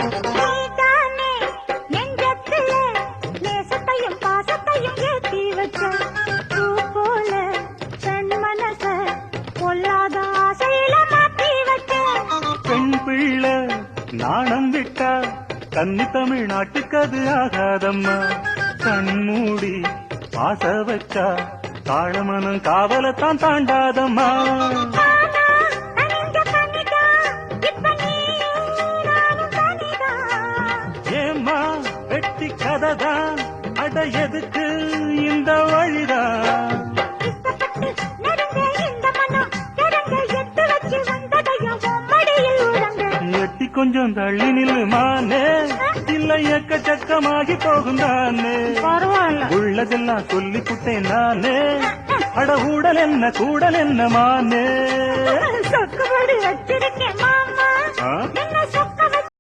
நீதானே நெஞ்சத்துல நேசத்தையும் பாசத்தையும் ஏத்தி வச்ச பூ போல பெண் மனச பொல்லாத ஆசையில மாத்தி வச்ச பெண் பிள்ளை நாணம் விட்டா கன்னி தமிழ்நாட்டுக்கு அது ஆகாதம்மா. கண்மூடி பாச வச்சா தாழமனம் காவலத்தான் தாண்டாதம்மா. ஆனா அணிஞ்ச கண்ணிதா இப்ப நீயும் நானும் தனிதான். ஏம்மா வெட்டி கதைதான், அட எதுக்கு இந்த வழிதான். இஷ்டப்பட்டு நெருங்க இந்த மனம் கிறங்க எட்டு வச்சு வந்ததையும் உன் மடியில் உறங்க. எட்டி கொஞ்சம் தள்ளி நில்லுமானே, இல்லை எக்கச்சக்கமாகி போகும் தானே. பரவாயில்ல. உள்ளதெல்லாம் சொல்லி புட்டேன் நானே, அட ஊடல் என்ன கூடல் என்ன மானே. சொக்குபடி வச்சிருக்கேன் மாமா ஆ? என்ன சொக்கு